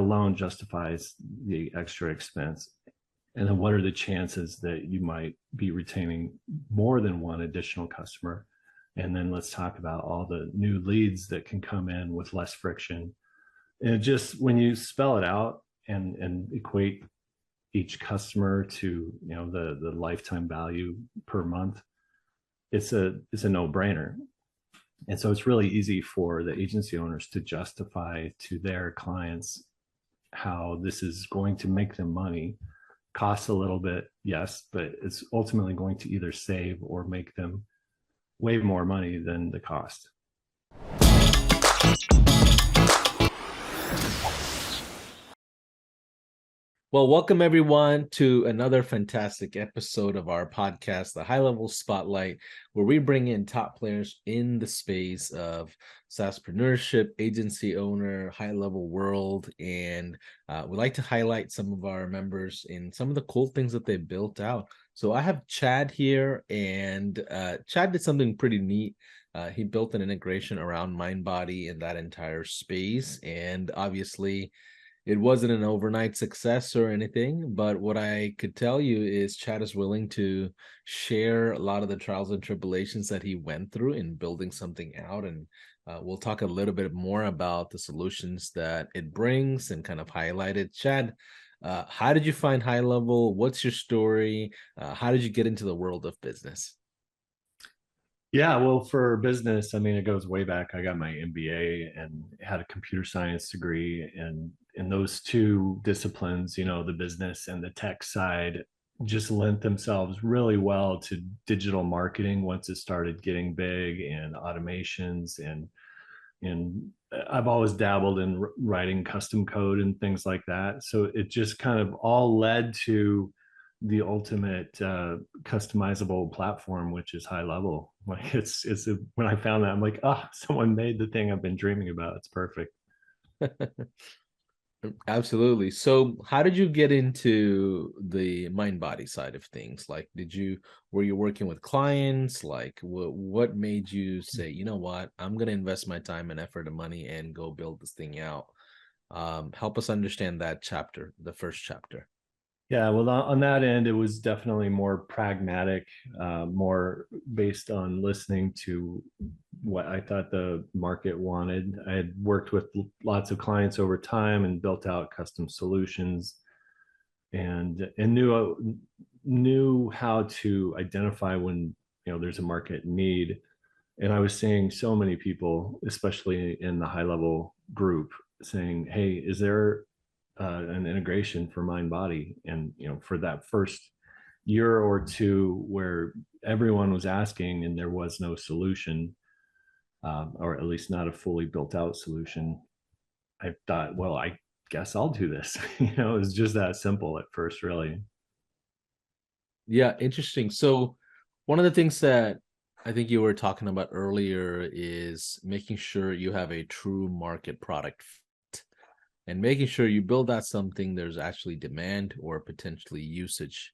alone justifies the extra expense. And then what are the chances that you might be retaining more than one additional customer? And then let's talk about all the new leads that can come in with less friction. And it just, when you spell it out and equate each customer to, the lifetime value per month, it's a no-brainer. And so it's really easy for the agency owners to justify to their clients how this is going to make them money. Costs a little bit, yes, but it's ultimately going to either save or make them way more money than the cost. Well, welcome everyone to another fantastic episode of our podcast, the High Level Spotlight, where we bring in top players in the space of SaaSpreneurship, agency owner, high level world, and we like to highlight some of our members in some of the cool things that they built out. So I have Chad here, and Chad did something pretty neat. He built an integration around Mindbody in that entire space, and obviously it wasn't an overnight success or anything, but what I could tell you is Chad is willing to share a lot of the trials and tribulations that he went through in building something out. And we'll talk a little bit more about the solutions that it brings and kind of highlight it. Chad, how did you find HighLevel? What's your story? How did you get into the world of business? Yeah, well, for business, I mean, it goes way back. I got my MBA and had a computer science degree. And in those two disciplines, the business and the tech side just lent themselves really well to digital marketing once it started getting big, and automations. And I've always dabbled in writing custom code and things like that. So it just kind of all led to the ultimate customizable platform, which is HighLevel. Like when I found that, I'm like, someone made the thing I've been dreaming about. It's perfect. Absolutely. So how did you get into the Mindbody side of things? Like, were you working with clients? Like, what made you say, you know what, I'm going to invest my time and effort and money and go build this thing out? Help us understand that chapter, the first chapter. Yeah, well, on that end, it was definitely more pragmatic, more based on listening to what I thought the market wanted. I had worked with lots of clients over time and built out custom solutions, and knew how to identify when there's a market need. And I was seeing so many people, especially in the high level group, saying, "Hey, is there an integration for Mindbody?" And for that first year or two where everyone was asking and there was no solution, or at least not a fully built out solution, I thought, well, I guess I'll do this. It was just that simple at first, really. Yeah, interesting. So one of the things that I think you were talking about earlier is making sure you have a true market product fit and making sure you build out something there's actually demand or potentially usage.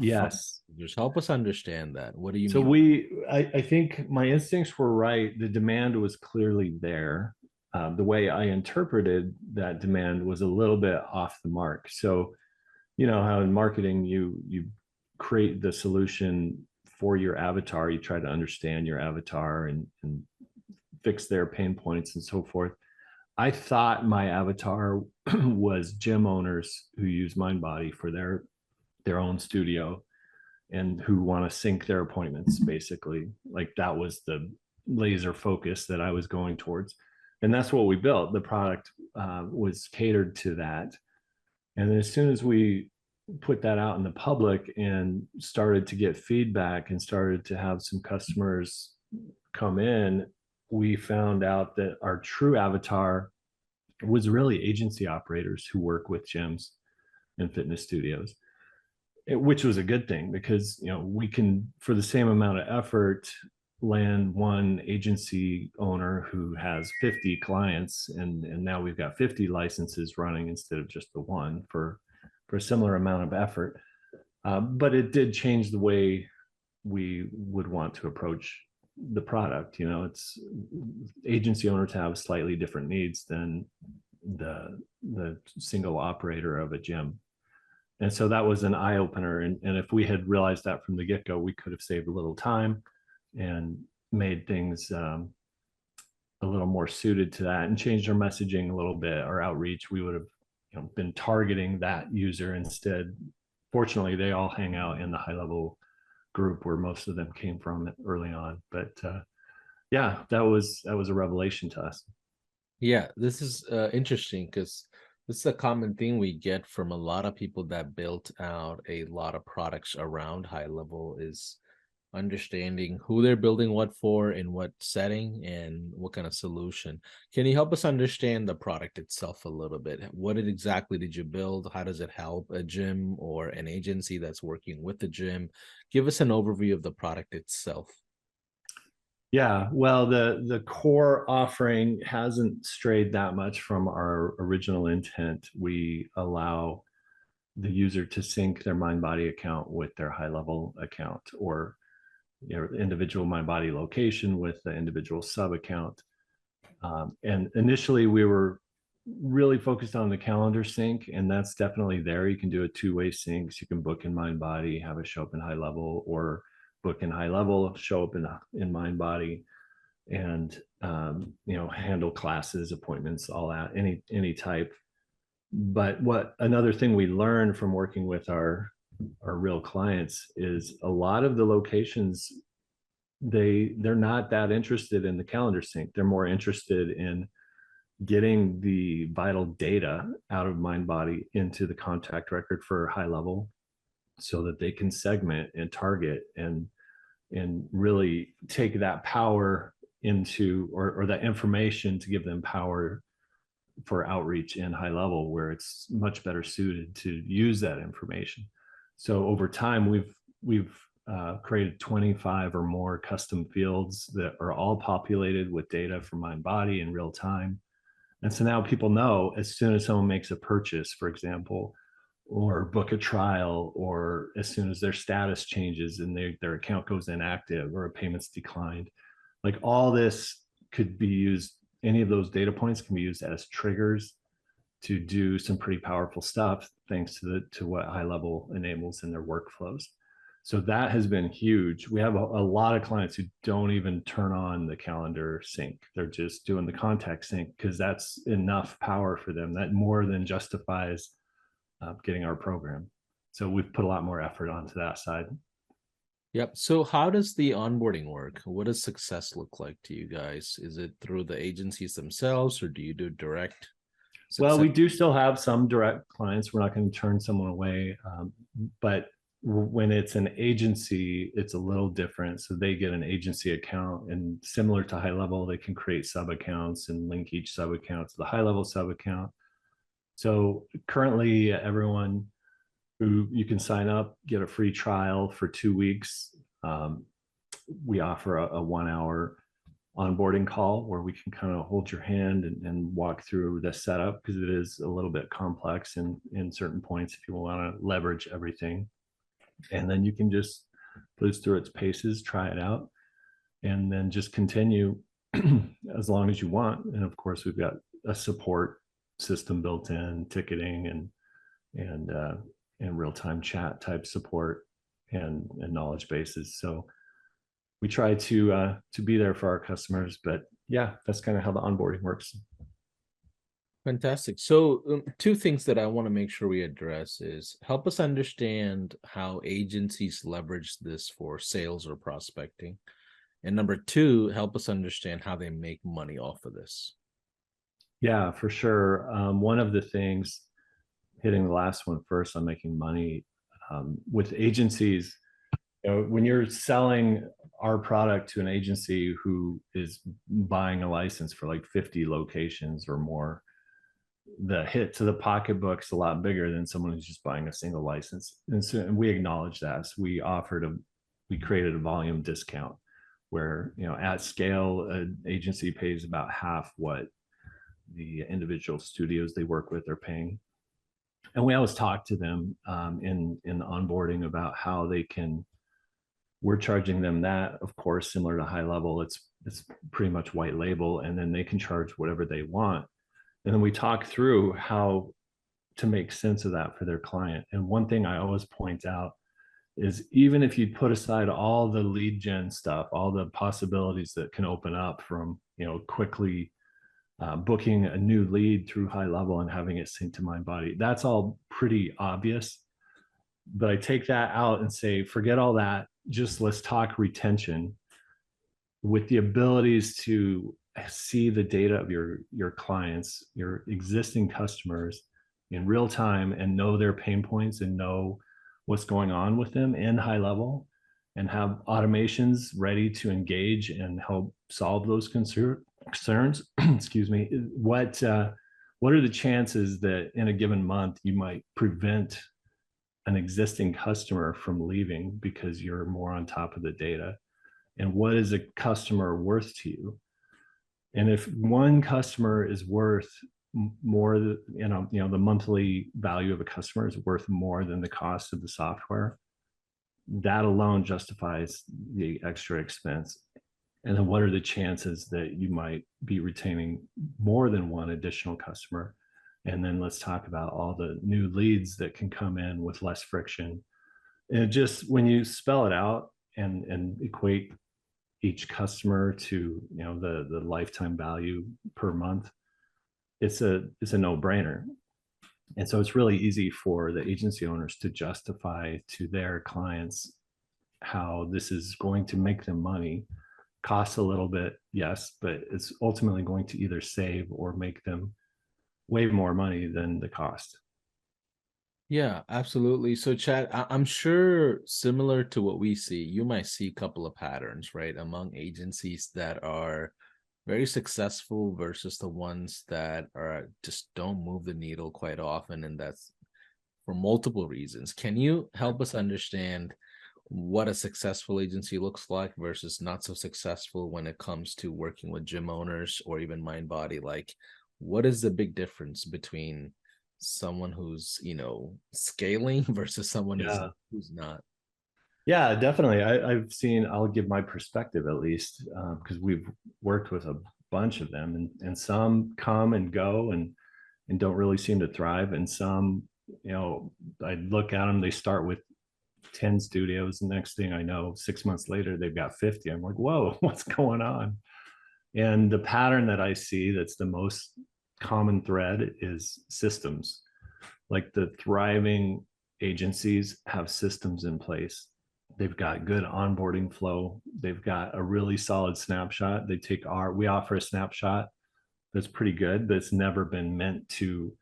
Yes. Just help us understand that. What do you So mean? I think my instincts were right. The demand was clearly there. The way I interpreted that demand was a little bit off the mark. So, how in marketing you create the solution for your avatar, you try to understand your avatar and fix their pain points and so forth. I thought my avatar was gym owners who use Mindbody for their own studio and who want to sync their appointments, basically. Like, that was the laser focus that I was going towards. And that's what we built. The product was catered to that. And then as soon as we put that out in the public and started to get feedback and started to have some customers come in, we found out that our true avatar was really agency operators who work with gyms and fitness studios, which was a good thing because we can, for the same amount of effort, land one agency owner who has 50 clients, and now we've got 50 licenses running instead of just the one for a similar amount of effort. But it did change the way we would want to approach the product. It's agency owners have slightly different needs than the single operator of a gym. And so that was an eye opener. And if we had realized that from the get go, we could have saved a little time and made things a little more suited to that and changed our messaging a little bit, our outreach. We would have been targeting that user instead. Fortunately, they all hang out in the HighLevel group where most of them came from early on. But yeah, that was a revelation to us. Yeah, this is interesting because this is a common thing we get from a lot of people that built out a lot of products around HighLevel is understanding who they're building what for, in what setting, and what kind of solution. Can you help us understand the product itself a little bit? What exactly did you build? How does it help a gym or an agency that's working with the gym? Give us an overview of the product itself. Yeah, well, the core offering hasn't strayed that much from our original intent. We allow the user to sync their Mindbody account with their HighLevel account, or individual Mindbody location with the individual sub account. And initially, we were really focused on the calendar sync, and that's definitely there. You can do a two-way sync. So you can book in Mindbody, have it show up in HighLevel, or book in HighLevel, show up in Mindbody, and handle classes, appointments, all that, any type. But what another thing we learned from working with our real clients is a lot of the locations, they're not that interested in the calendar sync. They're more interested in getting the vital data out of Mindbody into the contact record for HighLevel so that they can segment and target and really take that power into, or that information to give them power for outreach in HighLevel, where it's much better suited to use that information. So over time, we've created 25 or more custom fields that are all populated with data from Mindbody in real time. And so now people know as soon as someone makes a purchase, for example, or book a trial, or as soon as their status changes and their account goes inactive or a payment's declined, like all this could be used, any of those data points can be used as triggers to do some pretty powerful stuff thanks to what HighLevel enables in their workflows. So that has been huge. We have a lot of clients who don't even turn on the calendar sync. They're just doing the contact sync because that's enough power for them. That more than justifies getting our program. So we've put a lot more effort onto that side. Yep. So how does the onboarding work? What does success look like to you guys? Is it through the agencies themselves, or do you do direct success? Well, we do still have some direct clients. We're not going to turn someone away. But when it's an agency, it's a little different. So they get an agency account, and similar to HighLevel, they can create sub accounts and link each sub account to the HighLevel sub account. So currently, everyone who you can sign up, get a free trial for 2 weeks. We offer a 1 hour onboarding call where we can kind of hold your hand and walk through the setup, because it is a little bit complex in certain points if you want to leverage everything. And then you can just put it through its paces, try it out, and then just continue as long as you want. And of course, we've got a support system built in, ticketing and real-time chat type support and knowledge bases. So we try to be there for our customers. But yeah, that's kind of how the onboarding works. Fantastic. So two things that I want to make sure we address is help us understand how agencies leverage this for sales or prospecting. And number two, help us understand how they make money off of this. Yeah, for sure. One of the things, hitting the last one first on making money, with agencies, when you're selling our product to an agency who is buying a license for like 50 locations or more, the hit to the pocketbook's a lot bigger than someone who's just buying a single license. And we acknowledge that. So we created a volume discount where, at scale, an agency pays about half what the individual studios they work with are paying. And we always talk to them in the onboarding about how they can. We're charging them that, of course, similar to HighLevel. It's pretty much white label, and then they can charge whatever they want. And then we talk through how to make sense of that for their client. And one thing I always point out is, even if you put aside all the lead gen stuff, all the possibilities that can open up from, quickly booking a new lead through HighLevel and having it sync to Mindbody, that's all pretty obvious. But I take that out and say, forget all that. Just let's talk retention with the abilities to see the data of your clients, your existing customers in real time, and know their pain points and know what's going on with them in HighLevel, and have automations ready to engage and help solve those concerns. Excuse me. What are the chances that in a given month you might prevent an existing customer from leaving because you're more on top of the data? And what is a customer worth to you? And if one customer is worth more, the monthly value of a customer is worth more than the cost of the software, that alone justifies the extra expense. And then what are the chances that you might be retaining more than one additional customer? And then let's talk about all the new leads that can come in with less friction. And it just, when you spell it out and equate each customer to, the lifetime value per month, it's a no-brainer. And so it's really easy for the agency owners to justify to their clients how this is going to make them money. Costs a little bit, yes, but it's ultimately going to either save or make them way more money than the cost. Yeah, absolutely. So, Chad, I'm sure similar to what we see, you might see a couple of patterns, right, among agencies that are very successful versus the ones that are just don't move the needle quite often, and that's for multiple reasons. Can you help us understand what a successful agency looks like versus not so successful when it comes to working with gym owners or even Mindbody? Like, what is the big difference between someone who's scaling versus someone Yeah. who's not? Yeah, definitely. I've seen, I'll give my perspective at least, because we've worked with a bunch of them, and some come and go and don't really seem to thrive. And some, I look at them, they start with 10 studios. And next thing I know, 6 months later, they've got 50. I'm like, whoa, what's going on? And the pattern that I see that's the most common thread is systems. Like, the thriving agencies have systems in place. They've got good onboarding flow. They've got a really solid snapshot. We offer a snapshot that's pretty good, but it's never been meant to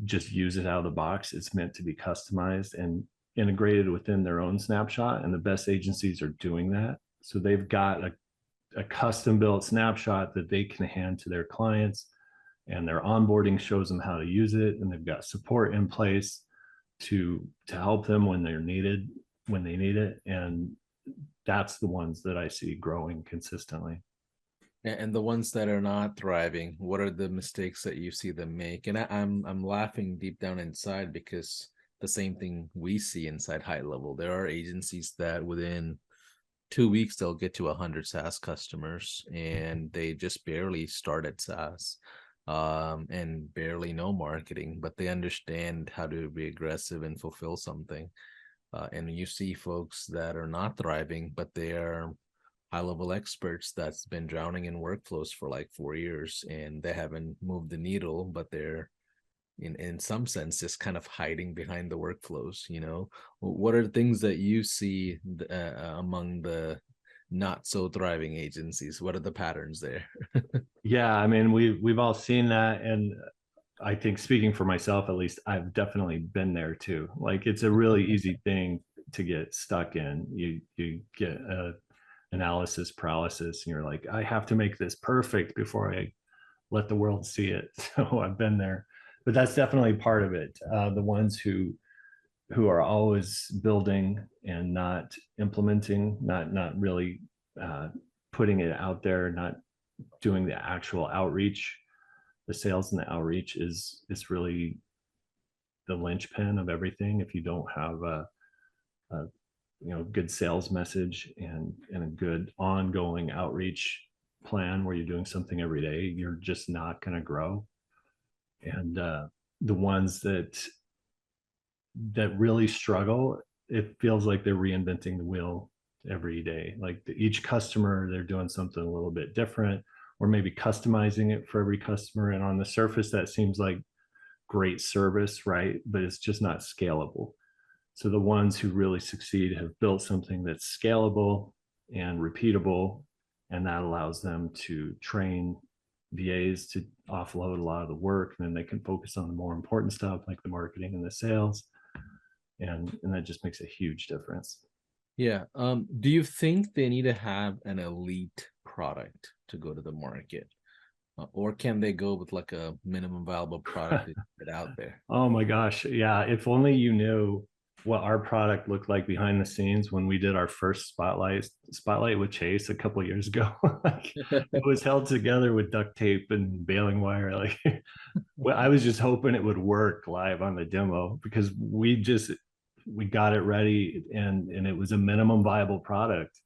just use it out of the box. It's meant to be customized and integrated within their own snapshot. And the best agencies are doing that. So they've got a custom built snapshot that they can hand to their clients, and their onboarding shows them how to use it. And they've got support in place to help them when they need it. And that's the ones that I see growing consistently. And the ones that are not thriving, what are the mistakes that you see them make? And I'm laughing deep down inside because the same thing we see inside HighLevel. There are agencies that within 2 weeks they'll get to 100 SaaS customers, and they just barely started SaaS, and barely know marketing, but they understand how to be aggressive and fulfill something. And you see folks that are not thriving, but they are high-level experts that's been drowning in workflows for like 4 years, and they haven't moved the needle, but they're in some sense just kind of hiding behind the workflows. What are the things that you see among the not so thriving agencies? What are the patterns there? Yeah, I mean, we've all seen that. And I think, speaking for myself at least, I've definitely been there too. Like, it's a really easy thing to get stuck in. You get analysis paralysis, and you're like, I have to make this perfect before I let the world see it. So I've been there, but that's definitely part of it. The ones who are always building and not implementing, not really putting it out there, not doing the actual outreach, the sales and the outreach is really the linchpin of everything. If you don't have a good sales message and a good ongoing outreach plan where you're doing something every day, you're just not going to grow. And the ones that really struggle, it feels like they're reinventing the wheel every day. Like each customer, they're doing something a little bit different, or maybe customizing it for every customer. And on the surface, that seems like great service, right? But it's just not scalable. So the ones who really succeed have built something that's scalable and repeatable, and that allows them to train VAs to offload a lot of the work, and then they can focus on the more important stuff like the marketing and the sales, and that just makes a huge difference. Yeah. Do you think they need to have an elite product to go to the market? Or can they go with like a minimum viable product to get out there? Oh my gosh, yeah, if only you knew what our product looked like behind the scenes when we did our first spotlight with Chase a couple of years ago. Like, it was held together with duct tape and baling wire. Like, well, I was just hoping it would work live on the demo, because we got it ready, and it was a minimum viable product.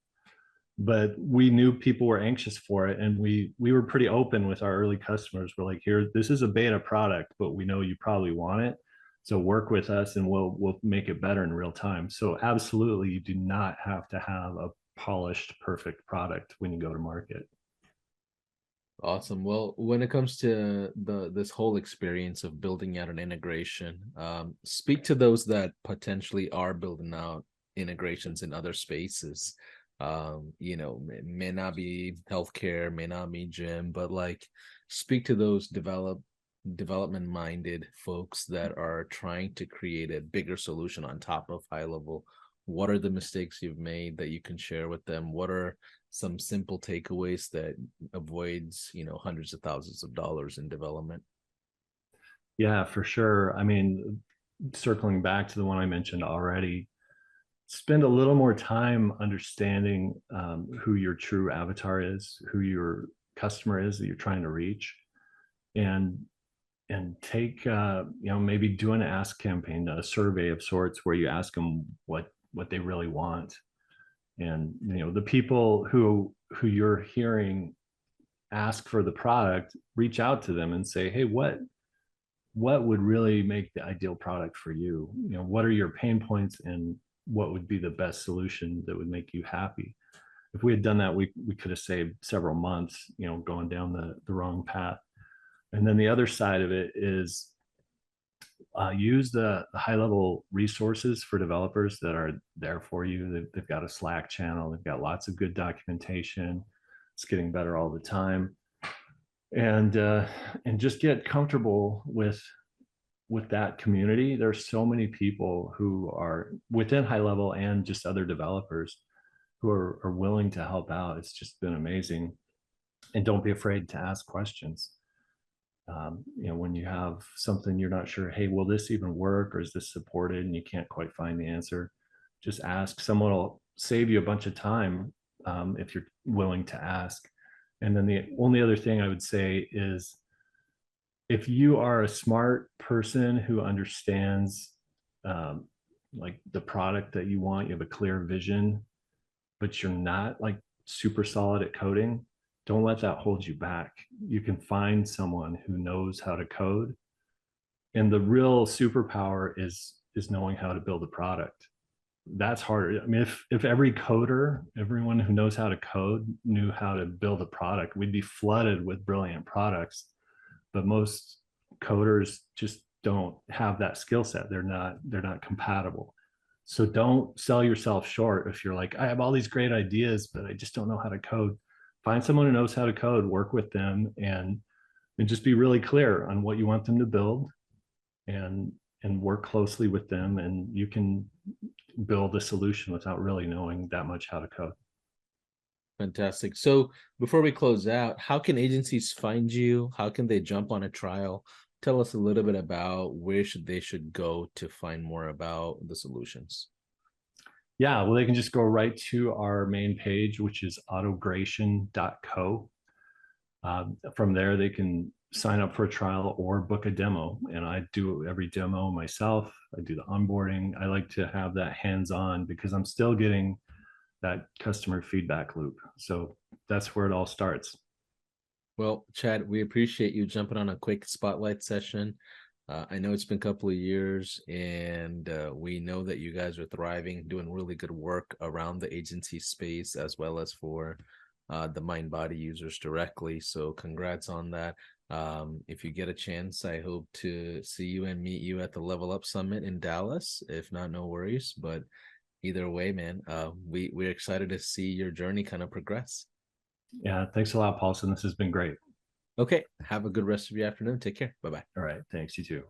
But we knew people were anxious for it, and we were pretty open with our early customers. We're like, here, this is a beta product, but we know you probably want it, so work with us and we'll make it better in real time. So absolutely, you do not have to have a polished perfect product when you go to market. Awesome. Well, when it comes to this whole experience of building out an integration, speak to those that potentially are building out integrations in other spaces. May not be healthcare, may not be gym, but like speak to those development minded folks that are trying to create a bigger solution on top of HighLevel. What are the mistakes you've made that you can share with them? What are some simple takeaways that avoids hundreds of thousands of dollars in development? Yeah, for sure. I mean, circling back to the one I mentioned already, spend a little more time understanding who your true avatar is, who your customer is that you're trying to reach, and take maybe do an ask campaign, a survey of sorts, where you ask them what they really want. And the people who you're hearing ask for the product, reach out to them and say, hey, what would really make the ideal product for you? What are your pain points, and what would be the best solution that would make you happy? If we had done that, we could have saved several months, going down the wrong path. And then the other side of it is use the HighLevel resources for developers that are there for you. They've got a Slack channel. They've got lots of good documentation. It's getting better all the time. And just get comfortable with that community. There's so many people who are within HighLevel and just other developers who are willing to help out. It's just been amazing. And don't be afraid to ask questions. When you have something you're not sure, hey, will this even work, or is this supported, and you can't quite find the answer, just ask. Someone will save you a bunch of time if you're willing to ask. And then the only other thing I would say is, if you are a smart person who understands like the product that you want, you have a clear vision, but you're not like super solid at coding, don't let that hold you back. You can find someone who knows how to code. And the real superpower is knowing how to build a product. That's hard. I mean, if every coder, everyone who knows how to code knew how to build a product, we'd be flooded with brilliant products. But most coders just don't have that skill set. They're not compatible. So don't sell yourself short if you're like, I have all these great ideas, but I just don't know how to code. Find someone who knows how to code, work with them, and just be really clear on what you want them to build, and work closely with them, and you can build a solution without really knowing that much how to code. Fantastic. So before we close out, how can agencies find you? How can they jump on a trial? Tell us a little bit about where they should go to find more about the solutions. Yeah, well, they can just go right to our main page, which is autogration.co. From there, they can sign up for a trial or book a demo. And I do every demo myself. I do the onboarding. I like to have that hands-on, because I'm still getting that customer feedback loop. So that's where it all starts. Well, Chad, we appreciate you jumping on a quick spotlight session. I know it's been a couple of years, and we know that you guys are thriving, doing really good work around the agency space as well as for the Mindbody users directly. So congrats on that. If you get a chance, I hope to see you and meet you at the Level Up Summit in Dallas. If not, no worries. But either way, man, we're excited to see your journey kind of progress. Yeah, thanks a lot, Paulson. This has been great. Okay, have a good rest of your afternoon. Take care. Bye-bye. All right, thanks. You too.